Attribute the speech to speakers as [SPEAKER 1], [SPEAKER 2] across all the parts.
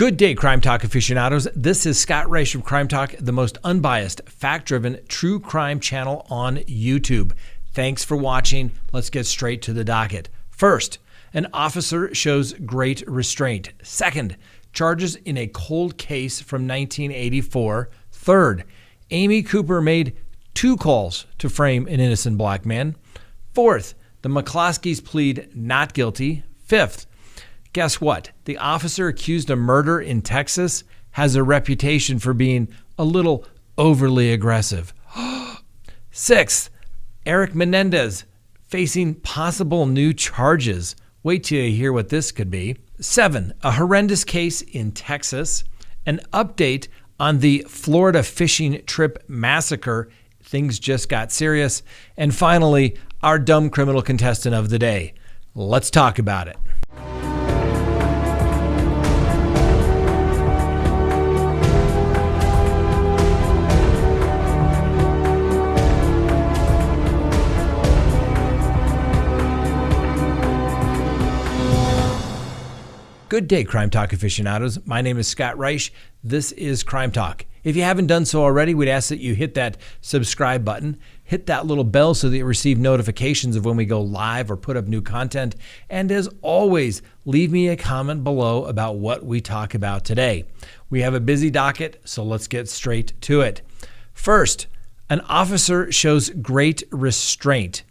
[SPEAKER 1] Good day, Crime Talk aficionados. This is Scott Reisch of Crime Talk, the most unbiased, fact-driven, true crime channel on YouTube. Thanks for watching. Let's get straight to the docket. First, an officer shows great restraint. Second, charges in a cold case from 1984. Third, Amy Cooper made 2 calls to frame an innocent black man. Fourth, the McCloskeys plead not guilty. Fifth, guess what? The officer accused of murder in Texas has a reputation for being a little overly aggressive. Sixth, Erik Menendez facing possible new charges. Wait till you hear what this could be. 7, a horrendous case in Texas. An update on the Florida fishing trip massacre. Things just got serious. And finally, our dumb criminal contestant of the day. Let's talk about it. Good day, Crime Talk aficionados. My name is Scott Reisch. This is Crime Talk. If you haven't done so already, we'd ask that you hit that subscribe button, hit that little bell so that you receive notifications of when we go live or put up new content. And as always, leave me a comment below about what we talk about today. We have a busy docket, so let's get straight to it. First, an officer shows great restraint.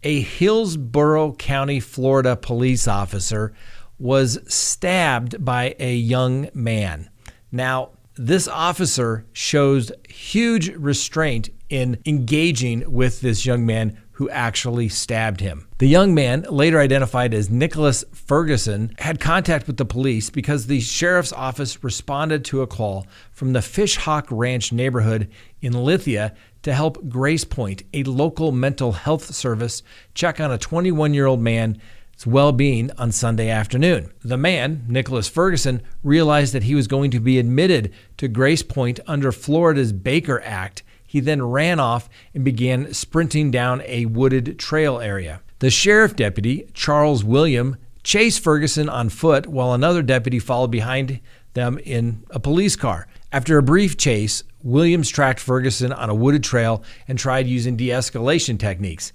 [SPEAKER 1] A Hillsborough County, Florida police officer was stabbed by a young man. Now, this officer shows huge restraint in engaging with this young man who actually stabbed him. The young man, later identified as Nicholas Ferguson, had contact with the police because the sheriff's office responded to a call from the Fish Hawk Ranch neighborhood in Lithia to help Grace Point, a local mental health service, check on a 21-year-old man's well-being on Sunday afternoon. The man, Nicholas Ferguson, realized that he was going to be admitted to Grace Point under Florida's Baker Act. He then ran off and began sprinting down a wooded trail area. The sheriff deputy, Charles William, chased Ferguson on foot while another deputy followed behind them in a police car. After a brief chase, Williams tracked Ferguson on a wooded trail and tried using de-escalation techniques.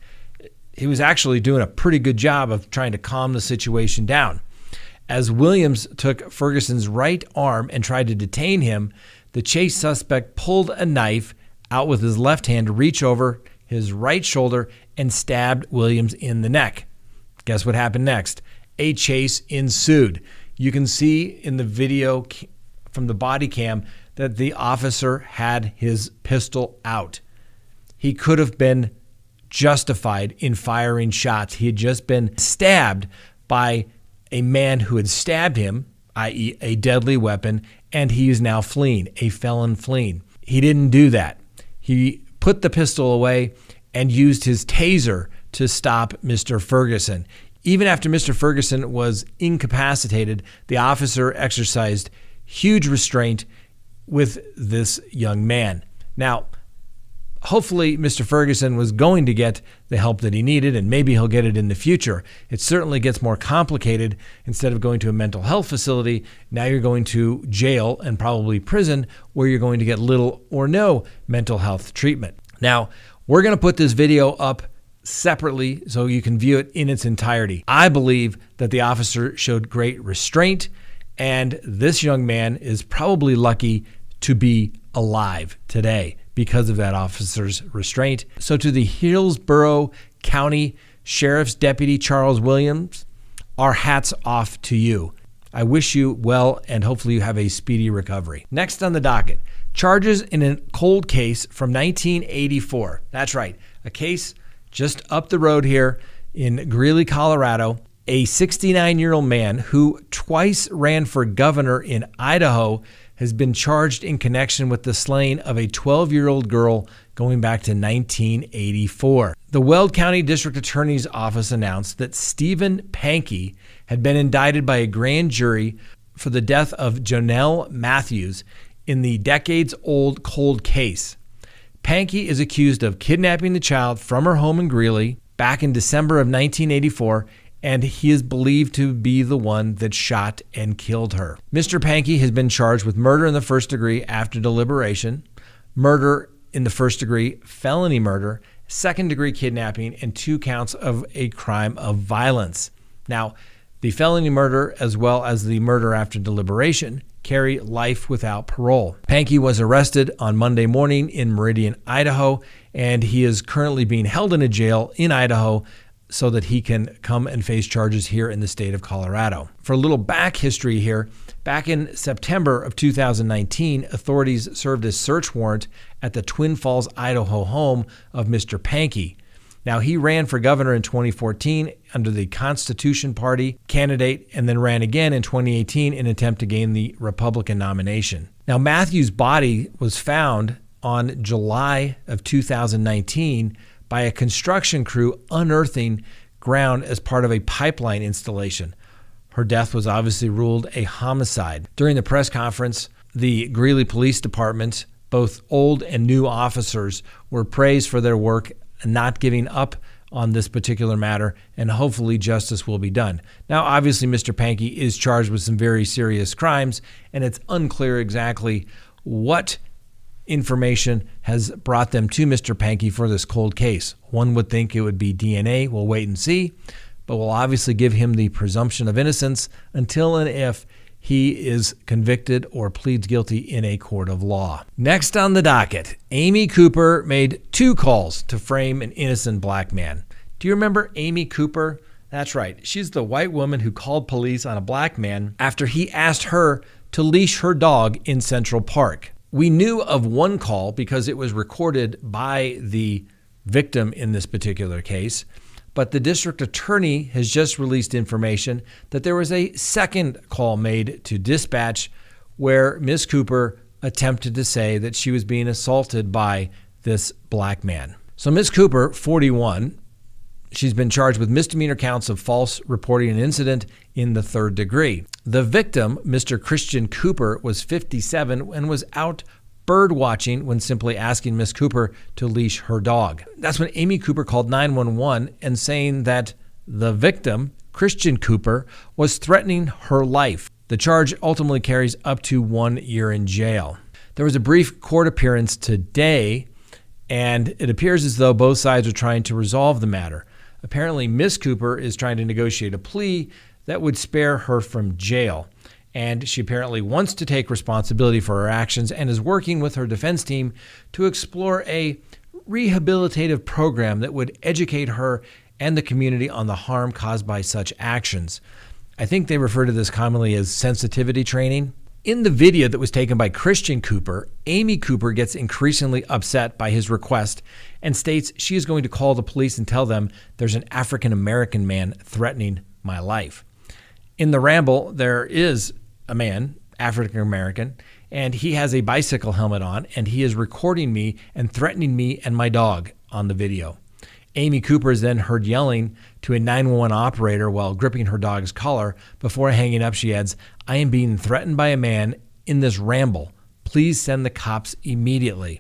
[SPEAKER 1] He was actually doing a pretty good job of trying to calm the situation down. As Williams took Ferguson's right arm and tried to detain him, the chase suspect pulled a knife out with his left hand to reach over his right shoulder and stabbed Williams in the neck. Guess what happened next? A chase ensued. You can see in the video from the body cam that the officer had his pistol out. He could have been justified in firing shots. He had just been stabbed by a man who had stabbed him, i.e. a deadly weapon, and he is now fleeing, a felon fleeing. He didn't do that. He put the pistol away and used his taser to stop Mr. Ferguson. Even after Mr. Ferguson was incapacitated, the officer exercised huge restraint with this young man. Now, hopefully, Mr. Ferguson was going to get the help that he needed, and maybe he'll get it in the future. It certainly gets more complicated. Instead of going to a mental health facility, now you're going to jail and probably prison, where you're going to get little or no mental health treatment. Now, we're going to put this video up separately so you can view it in its entirety. I believe that the officer showed great restraint, and this young man is probably lucky to be alive today because of that officer's restraint. So to the Hillsborough County Sheriff's Deputy Charles Williams, our hats off to you. I wish you well, and hopefully you have a speedy recovery. Next on the docket, charges in a cold case from 1984. That's right, a case just up the road here in Greeley, Colorado. A 69-year-old man who twice ran for governor in Idaho has been charged in connection with the slaying of a 12-year-old girl going back to 1984. The Weld County District Attorney's Office announced that Stephen Pankey had been indicted by a grand jury for the death of Jonelle Matthews in the decades-old cold case. Pankey is accused of kidnapping the child from her home in Greeley back in December of 1984 and he is believed to be the one that shot and killed her. Mr. Pankey has been charged with murder in the first degree after deliberation, murder in the first degree, felony murder, second-degree kidnapping, and 2 counts of a crime of violence. Now, the felony murder as well as the murder after deliberation carry life without parole. Pankey was arrested on Monday morning in Meridian, Idaho, and he is currently being held in a jail in Idaho so that he can come and face charges here in the state of Colorado. For a little back history here, back in September of 2019, authorities served a search warrant at the Twin Falls, Idaho home of Mr. Pankey. Now, he ran for governor in 2014 under the Constitution Party candidate and then ran again in 2018 in an attempt to gain the Republican nomination. Now, Matthew's body was found on July of 2019 by a construction crew unearthing ground as part of a pipeline installation. Her death was obviously ruled a homicide. During the press conference, the Greeley Police Department, both old and new officers, were praised for their work and not giving up on this particular matter, and hopefully justice will be done. Now, obviously, Mr. Pankey is charged with some very serious crimes, and it's unclear exactly what information has brought them to Mr. Pankey for this cold case. One would think it would be DNA. We'll wait and see, but we'll obviously give him the presumption of innocence until and if he is convicted or pleads guilty in a court of law. Next on the docket, Amy Cooper made 2 calls to frame an innocent black man. Do you remember Amy Cooper? That's right. She's the white woman who called police on a black man after he asked her to leash her dog in Central Park. We knew of one call because it was recorded by the victim in this particular case, but the district attorney has just released information that there was a second call made to dispatch where Ms. Cooper attempted to say that she was being assaulted by this black man. So Ms. Cooper, 41, she's been charged with misdemeanor counts of false reporting an incident in the 3rd degree. The victim, Mr. Christian Cooper, was 57 and was out bird watching when simply asking Ms. Cooper to leash her dog. That's when Amy Cooper called 911 and saying that the victim, Christian Cooper, was threatening her life. The charge ultimately carries up to 1 year in jail. There was a brief court appearance today, and it appears as though both sides are trying to resolve the matter. Apparently, Ms. Cooper is trying to negotiate a plea that would spare her from jail. And she apparently wants to take responsibility for her actions and is working with her defense team to explore a rehabilitative program that would educate her and the community on the harm caused by such actions. I think they refer to this commonly as sensitivity training. In the video that was taken by Christian Cooper, Amy Cooper gets increasingly upset by his request and states she is going to call the police and tell them there's an African-American man threatening my life. In the ramble, there is a man, African-American, and he has a bicycle helmet on, and he is recording me and threatening me and my dog on the video. Amy Cooper is then heard yelling to a 911 operator while gripping her dog's collar. Before hanging up, she adds, "I am being threatened by a man in this ramble. Please send the cops immediately."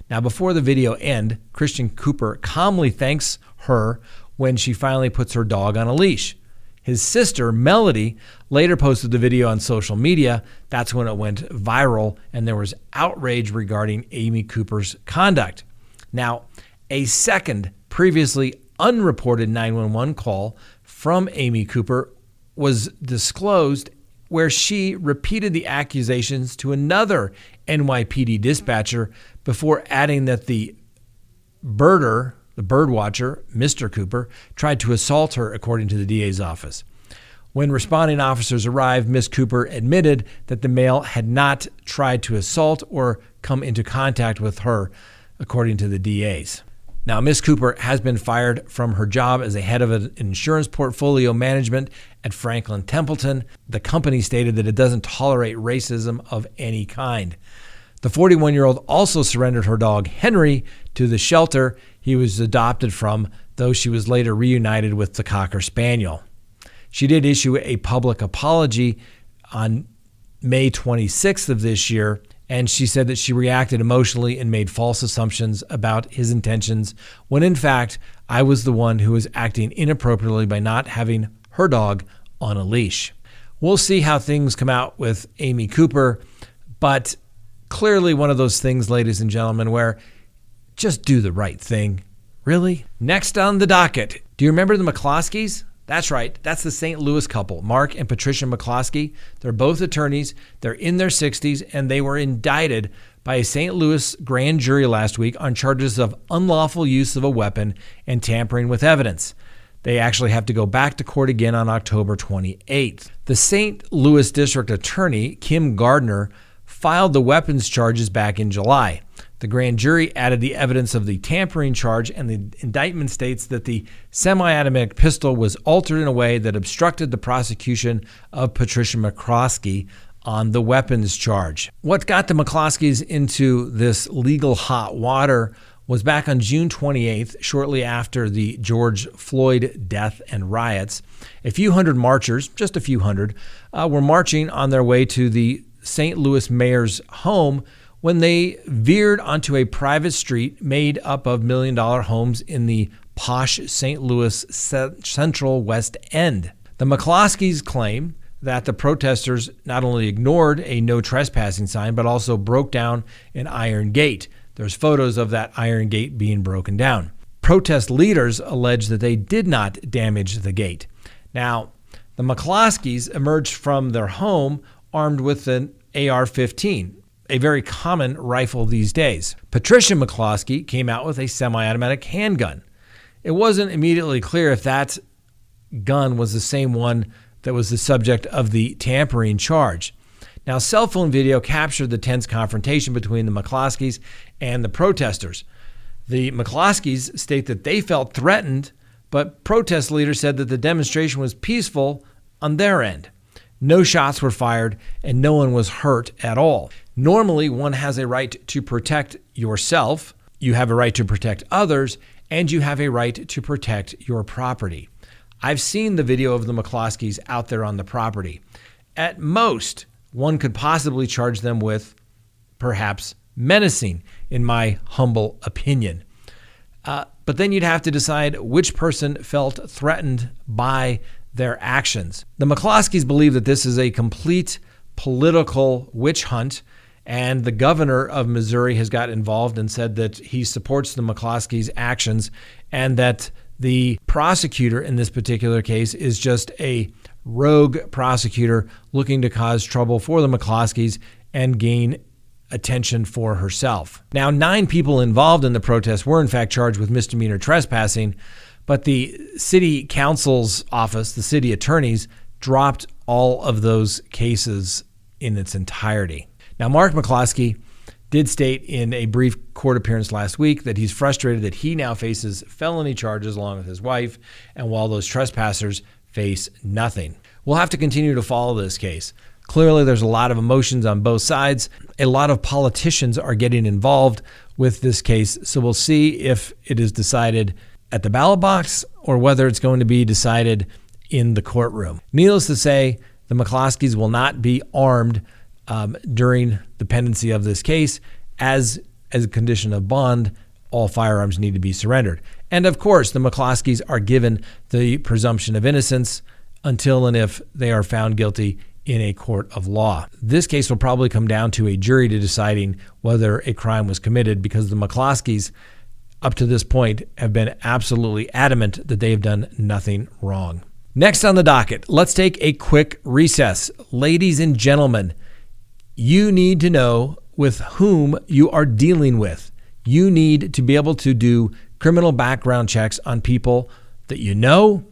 [SPEAKER 1] Now, before the video ends, Christian Cooper calmly thanks her when she finally puts her dog on a leash. His sister, Melody, later posted the video on social media. That's when it went viral, and there was outrage regarding Amy Cooper's conduct. Now, a second previously unreported 911 call from Amy Cooper was disclosed where she repeated the accusations to another NYPD dispatcher before adding that the birder, the bird watcher, Mr. Cooper, tried to assault her, according to the DA's office. When responding officers arrived, Ms. Cooper admitted that the male had not tried to assault or come into contact with her, according to the DA's. Now, Ms. Cooper has been fired from her job as a head of an insurance portfolio management at Franklin Templeton. The company stated that it doesn't tolerate racism of any kind. The 41-year-old also surrendered her dog, Henry, to the shelter he was adopted from, though she was later reunited with the Cocker Spaniel. She did issue a public apology on May 26th of this year, and she said that she reacted emotionally and made false assumptions about his intentions, when in fact, I was the one who was acting inappropriately by not having her dog on a leash. We'll see how things come out with Amy Cooper, but clearly one of those things, ladies and gentlemen, where just do the right thing. Really? Next on the docket, do you remember the McCloskeys? That's right. That's the St. Louis couple, Mark and Patricia McCloskey. They're both attorneys. They're in their 60s, and they were indicted by a St. Louis grand jury last week on charges of unlawful use of a weapon and tampering with evidence. They actually have to go back to court again on October 28th. The St. Louis District Attorney, Kim Gardner, filed the weapons charges back in July. The grand jury added the evidence of the tampering charge, and the indictment states that the semi-automatic pistol was altered in a way that obstructed the prosecution of Patricia McCloskey on the weapons charge. What got the McCloskeys into this legal hot water was back on June 28th, shortly after the George Floyd death and riots. A few hundred marchers, just a few hundred, were marching on their way to the St. Louis mayor's home when they veered onto a private street made up of million-dollar homes in the posh St. Louis Central West End. The McCloskeys claim that the protesters not only ignored a no trespassing sign, but also broke down an iron gate. There's photos of that iron gate being broken down. Protest leaders allege that they did not damage the gate. Now, the McCloskeys emerged from their home armed with an AR-15, a very common rifle these days. Patricia McCloskey came out with a semi-automatic handgun. It wasn't immediately clear if that gun was the same one that was the subject of the tampering charge. Now, cell phone video captured the tense confrontation between the McCloskeys and the protesters. The McCloskeys state that they felt threatened, but protest leaders said that the demonstration was peaceful on their end. No shots were fired and no one was hurt at all. Normally, one has a right to protect yourself, you have a right to protect others, and you have a right to protect your property. I've seen the video of the McCloskeys out there on the property. At most, one could possibly charge them with perhaps menacing, in my humble opinion. But then you'd have to decide which person felt threatened by their actions. The McCloskeys believe that this is a complete political witch hunt, and the governor of Missouri has got involved and said that he supports the McCloskeys' actions and that the prosecutor in this particular case is just a rogue prosecutor looking to cause trouble for the McCloskeys and gain attention for herself. Now, 9 people involved in the protest were in fact charged with misdemeanor trespassing, but the city council's office, the city attorneys, dropped all of those cases in its entirety. Now, Mark McCloskey did state in a brief court appearance last week that he's frustrated that he now faces felony charges along with his wife, and while those trespassers face nothing. We'll have to continue to follow this case. Clearly, there's a lot of emotions on both sides. A lot of politicians are getting involved with this case, so we'll see if it is decided at the ballot box or whether it's going to be decided in the courtroom. Needless to say, the McCloskeys will not be armed during the pendency of this case. As a condition of bond, all firearms need to be surrendered. And of course, the McCloskeys are given the presumption of innocence until and if they are found guilty in a court of law. This case will probably come down to a jury to deciding whether a crime was committed, because the McCloskeys up to this point have been absolutely adamant that they have done nothing wrong. Next on the docket, let's take a quick recess. Ladies and gentlemen, you need to know with whom you are dealing with. You need to be able to do criminal background checks on people that you know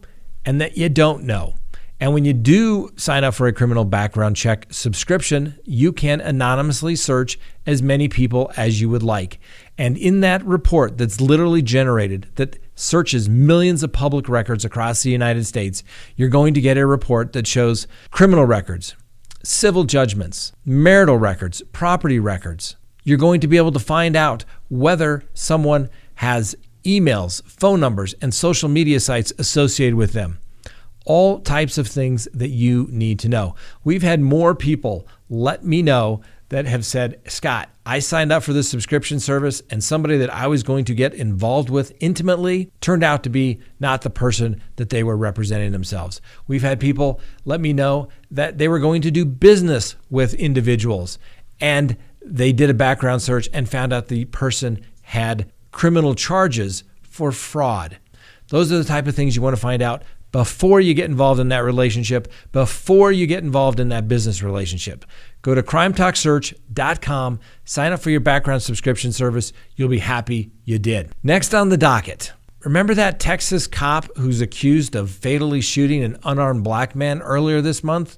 [SPEAKER 1] and that you don't know. And when you do sign up for a criminal background check subscription, you can anonymously search as many people as you would like. And in that report that's literally generated, that searches millions of public records across the United States, you're going to get a report that shows criminal records, civil judgments, marital records, property records. You're going to be able to find out whether someone has emails, phone numbers, and social media sites associated with them. All types of things that you need to know. We've had more people let me know that have said, Scott, I signed up for this subscription service and somebody that I was going to get involved with intimately turned out to be not the person that they were representing themselves. We've had people let me know that they were going to do business with individuals and they did a background search and found out the person had criminal charges for fraud. Those are the type of things you want to find out before you get involved in that relationship, before you get involved in that business relationship. Go to crimetalksearch.com, sign up for your background subscription service. You'll be happy you did. Next on the docket, remember that Texas cop who's accused of fatally shooting an unarmed black man earlier this month?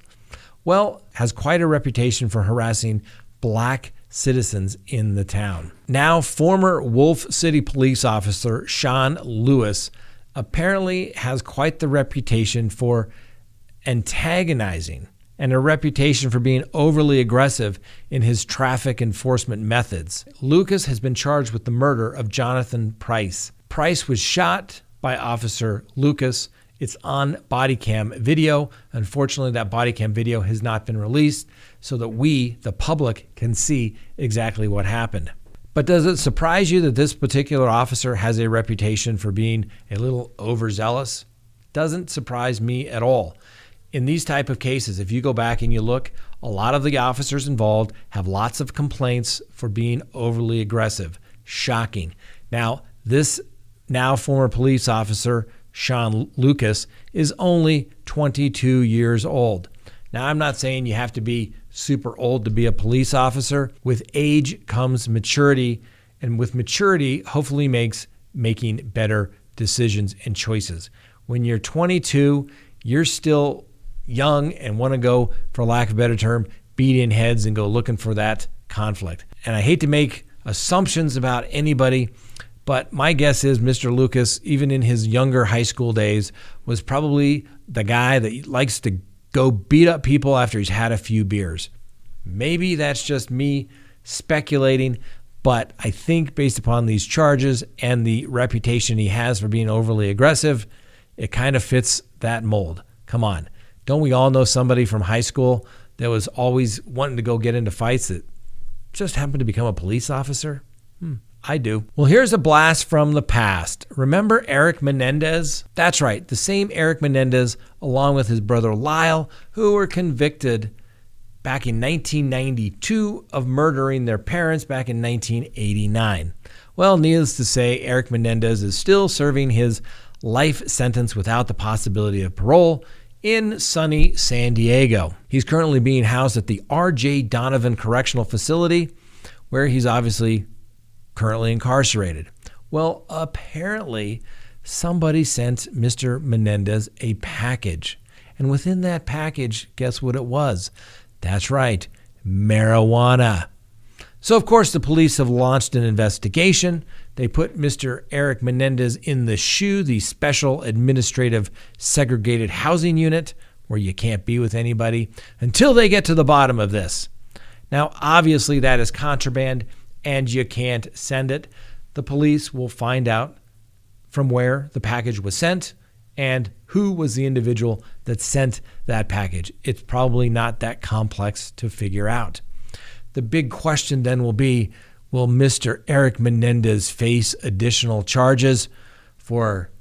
[SPEAKER 1] Well, has quite a reputation for harassing black citizens in the town. Now, former Wolf City police officer Sean Lewis apparently has quite the reputation for antagonizing and a reputation for being overly aggressive in his traffic enforcement methods. Lucas has been charged with the murder of Jonathan Price. Price was shot by Officer Lucas. It's on body cam video. Unfortunately, that body cam video has not been released so that we, the public, can see exactly what happened. But does it surprise you that this particular officer has a reputation for being a little overzealous? Doesn't surprise me at all. In these type of cases, if you go back and you look, a lot of the officers involved have lots of complaints for being overly aggressive. Shocking. Now, this now former police officer, Sean Lucas, is only 22 years old. Now, I'm not saying you have to be super old to be a police officer. With age comes maturity, and with maturity, hopefully making better decisions and choices. When you're 22, you're still young and want to go, for lack of a better term, beat in heads and go looking for that conflict. And I hate to make assumptions about anybody, but my guess is Mr. Lucas, even in his younger high school days, was probably the guy that likes to go beat up people after he's had a few beers. Maybe that's just me speculating, but I think based upon these charges and the reputation he has for being overly aggressive, it kind of fits that mold. Come on. Don't we all know somebody from high school that was always wanting to go get into fights that just happened to become a police officer? I do. Well, here's a blast from the past. Remember Erik Menendez? That's right, the same Erik Menendez, along with his brother Lyle, who were convicted back in 1992 of murdering their parents back in 1989. Well, needless to say, Erik Menendez is still serving his life sentence without the possibility of parole in sunny San Diego. He's currently being housed at the R.J. Donovan Correctional Facility, where he's obviously currently incarcerated. Well, apparently somebody sent Mr. Menendez a package. And within that package, guess what it was? That's right, marijuana. So, of course, the police have launched an investigation. They put Mr. Erik Menendez in the SHU, the Special Administrative Segregated Housing Unit, where you can't be with anybody until they get to the bottom of this. Now, obviously, that is contraband, and you can't send it. The police will find out from where the package was sent and who was the individual that sent that package. It's probably not that complex to figure out. The big question then will be, will Mr. Erik Menendez face additional charges for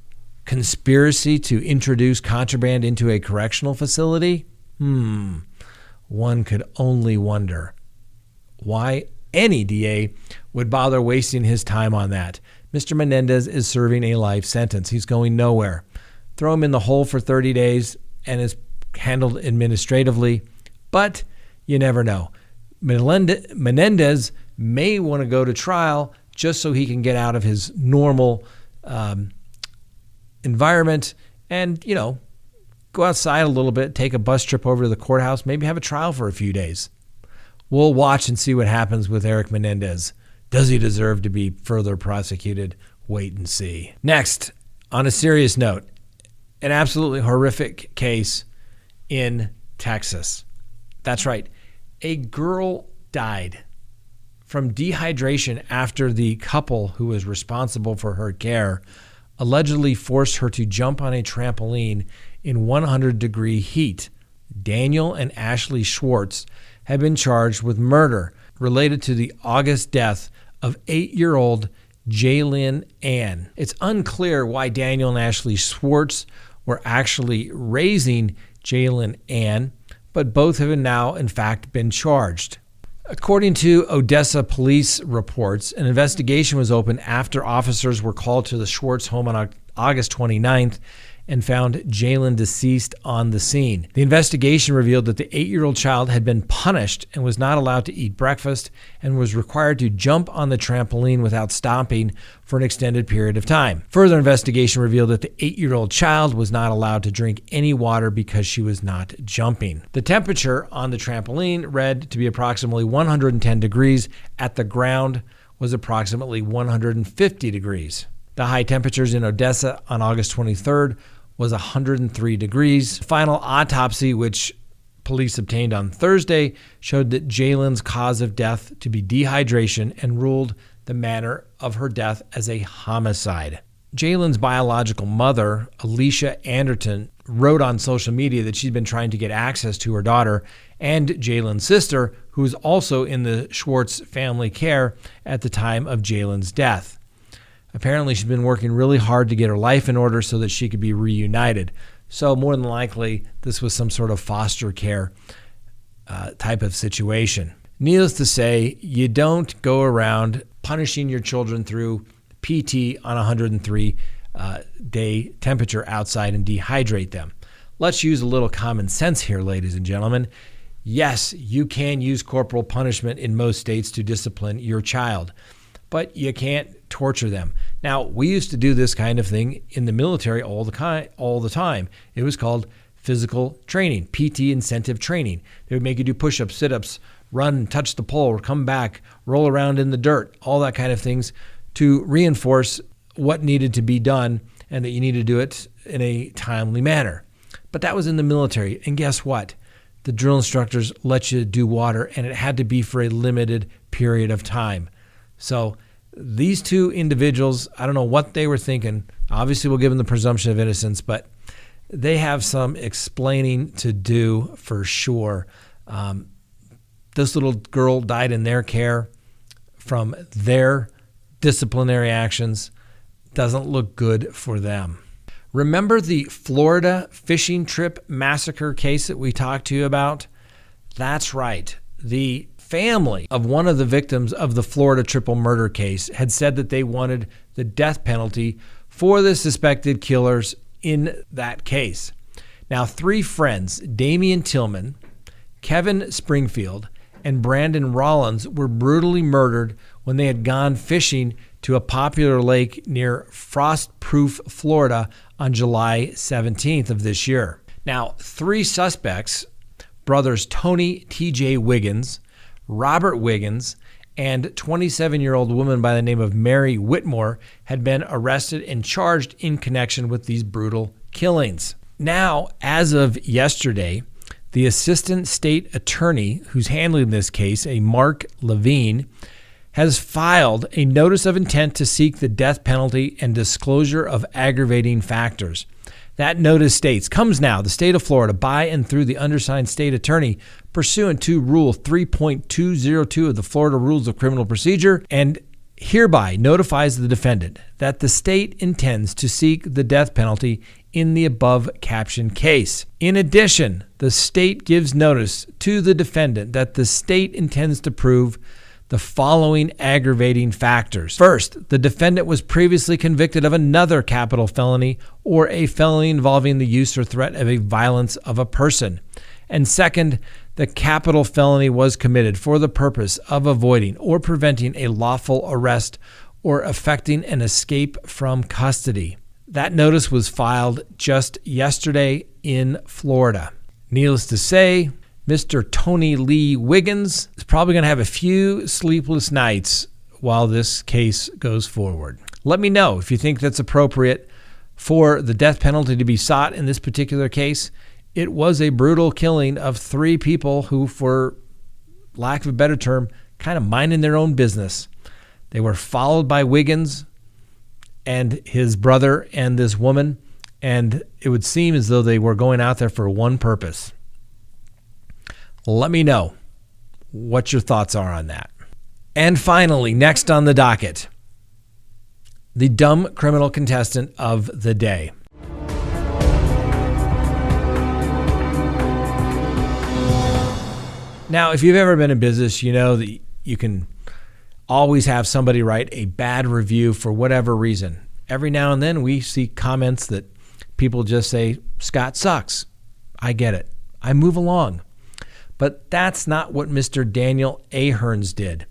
[SPEAKER 1] conspiracy to introduce contraband into a correctional facility? One could only wonder why any DA would bother wasting his time on that. Mr. Menendez is serving a life sentence. He's going nowhere. Throw him in the hole for 30 days and is handled administratively, but you never know. Menendez may want to go to trial just so he can get out of his normal environment and, go outside a little bit, take a bus trip over to the courthouse, maybe have a trial for a few days. We'll watch and see what happens with Erik Menendez. Does he deserve to be further prosecuted? Wait and see. Next, on a serious note, an absolutely horrific case in Texas. That's right. A girl died from dehydration after the couple who was responsible for her care allegedly forced her to jump on a trampoline in 100-degree heat. Daniel and Ashley Schwartz have been charged with murder. related to the August death of 8-year-old Jalen Ann. It's unclear why Daniel and Ashley Schwartz were actually raising Jalen Ann, but both have now, in fact, been charged. According to Odessa police reports, an investigation was opened after officers were called to the Schwartz home on August 29th and found Jalen deceased on the scene. The investigation revealed that the 8-year-old child had been punished and was not allowed to eat breakfast and was required to jump on the trampoline without stopping for an extended period of time. Further investigation revealed that the 8-year-old child was not allowed to drink any water because she was not jumping. The temperature on the trampoline read to be approximately 110 degrees. At the ground was approximately 150 degrees. The high temperatures in Odessa on August 23rd was 103 degrees. Final autopsy, which police obtained on Thursday, showed that Jalen's cause of death to be dehydration and ruled the manner of her death as a homicide. Jalen's biological mother, Alicia Anderton, wrote on social media that she'd been trying to get access to her daughter and Jalen's sister, who was also in the Schwartz family care at the time of Jalen's death. Apparently, she's been working really hard to get her life in order so that she could be reunited. So more than likely, this was some sort of foster care type of situation. Needless to say, you don't go around punishing your children through PT on 103-day temperature outside and dehydrate them. Let's use a little common sense here, ladies and gentlemen. Yes, you can use corporal punishment in most states to discipline your child, but you can't torture them. Now, we used to do this kind of thing in the military all the time. It was called physical training, PT incentive training. They would make you do push-ups, sit-ups, run, touch the pole, come back, roll around in the dirt, all that kind of things to reinforce what needed to be done and that you need to do it in a timely manner. But that was in the military. And guess what? The drill instructors let you do water, and it had to be for a limited period of time. So these two individuals, I don't know what they were thinking. Obviously, we'll give them the presumption of innocence, but they have some explaining to do for sure. This little girl died in their care from their disciplinary actions. Doesn't look good for them. Remember the Florida fishing trip massacre case that we talked to you about? That's right. The family of one of the victims of the Florida triple murder case had said that they wanted the death penalty for the suspected killers in that case. Now, 3 friends, Damian Tillman, Kevin Springfield, and Brandon Rollins, were brutally murdered when they had gone fishing to a popular lake near Frostproof, Florida on July 17th of this year. Now, 3 suspects, brothers Tony T.J. Wiggins, Robert Wiggins, and 27-year-old woman by the name of Mary Whitmore had been arrested and charged in connection with these brutal killings. Now, as of yesterday, the assistant state attorney who's handling this case, a Mark Levine, has filed a notice of intent to seek the death penalty and disclosure of aggravating factors. That notice states, comes now, the state of Florida, by and through the undersigned state attorney, pursuant to Rule 3.202 of the Florida Rules of Criminal Procedure, and hereby notifies the defendant that the state intends to seek the death penalty in the above captioned case. In addition, the state gives notice to the defendant that the state intends to prove the following aggravating factors. First, the defendant was previously convicted of another capital felony or a felony involving the use or threat of a violence of a person. And second, the capital felony was committed for the purpose of avoiding or preventing a lawful arrest or effecting an escape from custody. That notice was filed just yesterday in Florida. Needless to say, Mr. Tony Lee Wiggins is probably going to have a few sleepless nights while this case goes forward. Let me know if you think that's appropriate for the death penalty to be sought in this particular case. It was a brutal killing of 3 people who, for lack of a better term, kind of minding their own business. They were followed by Wiggins and his brother and this woman, and it would seem as though they were going out there for one purpose. Let me know what your thoughts are on that. And finally, next on the docket, the dumb criminal contestant of the day. Now, if you've ever been in business, you know that you can always have somebody write a bad review for whatever reason. Every now and then we see comments that people just say, Scott sucks. I get it. I move along. But that's not what Mr. Daniel Ahearns did.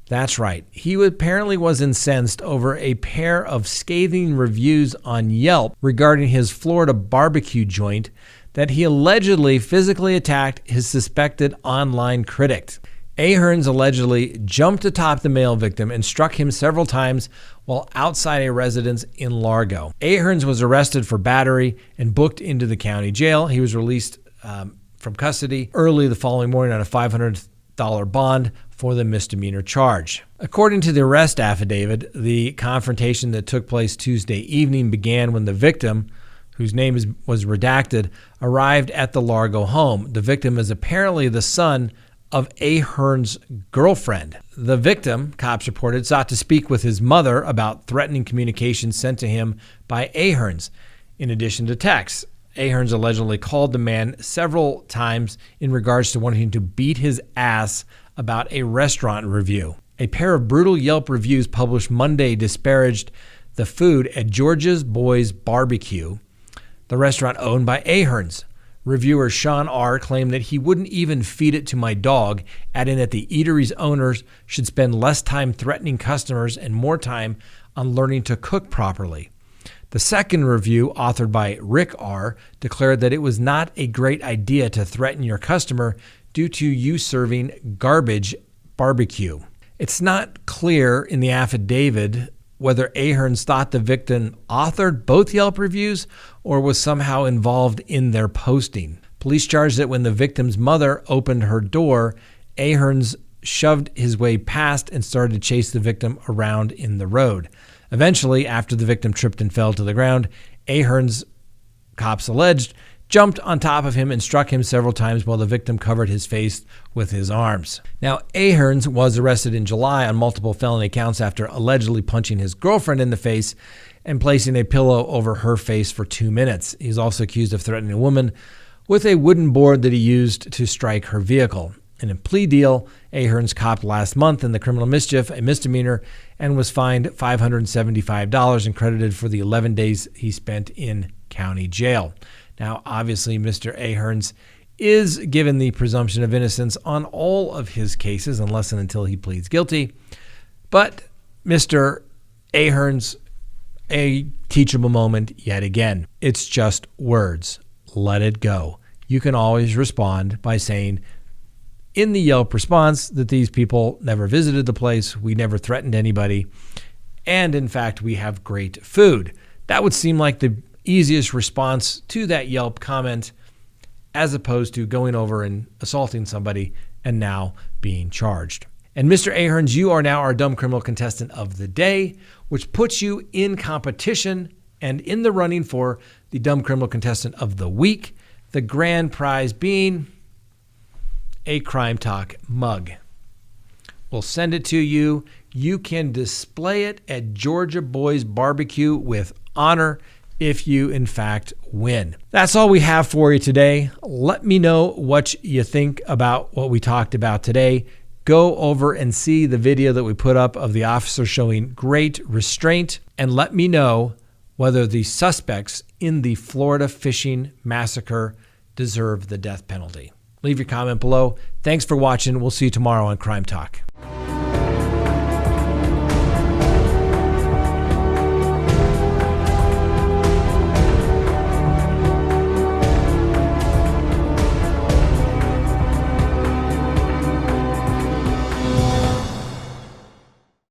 [SPEAKER 1] That's right. He apparently was incensed over a pair of scathing reviews on Yelp regarding his Florida barbecue joint that he allegedly physically attacked his suspected online critic. Ahearns allegedly jumped atop the male victim and struck him several times while outside a residence in Largo. Ahearns was arrested for battery and booked into the county jail. He was released from custody early the following morning on a $500 bond for the misdemeanor charge. According to the arrest affidavit, the confrontation that took place Tuesday evening began when the victim, whose name was redacted, arrived at the Largo home. The victim is apparently the son of Ahearns' girlfriend. The victim, cops reported, sought to speak with his mother about threatening communications sent to him by Ahearns. In addition to texts, Ahearns allegedly called the man several times in regards to wanting to beat his ass about a restaurant review. A pair of brutal Yelp reviews published Monday disparaged the food at George's Boys Barbecue, the restaurant owned by Ahearns. Reviewer Sean R. claimed that he wouldn't even feed it to my dog, adding that the eatery's owners should spend less time threatening customers and more time on learning to cook properly. The second review, authored by Rick R., declared that it was not a great idea to threaten your customer due to you serving garbage barbecue. It's not clear in the affidavit whether Ahearns thought the victim authored both Yelp reviews or was somehow involved in their posting. Police charged that when the victim's mother opened her door, Ahearns shoved his way past and started to chase the victim around in the road. Eventually, after the victim tripped and fell to the ground, Ahearns, cops alleged, jumped on top of him and struck him several times while the victim covered his face with his arms. Now, Ahearns was arrested in July on multiple felony counts after allegedly punching his girlfriend in the face and placing a pillow over her face for 2 minutes. He's also accused of threatening a woman with a wooden board that he used to strike her vehicle. In a plea deal, Ahearns copped last month in the criminal mischief, a misdemeanor, and was fined $575 and credited for the 11 days he spent in county jail. Now, obviously, Mr. Ahearns is given the presumption of innocence on all of his cases unless and until he pleads guilty. But Mr. Ahearns, a teachable moment yet again. It's just words. Let it go. You can always respond by saying in the Yelp response that these people never visited the place, we never threatened anybody, and in fact, we have great food. That would seem like the easiest response to that Yelp comment, as opposed to going over and assaulting somebody and now being charged. And Mr. Ahearns, you are now our dumb criminal contestant of the day, which puts you in competition and in the running for the dumb criminal contestant of the week, the grand prize being a Crime Talk mug. We'll send it to you. You can display it at Georgia Boys Barbecue with honor if you, in fact, win. That's all we have for you today. Let me know what you think about what we talked about today. Go over and see the video that we put up of the officer showing great restraint, and let me know whether the suspects in the Florida fishing massacre deserve the death penalty. Leave your comment below. Thanks for watching. We'll see you tomorrow on Crime Talk.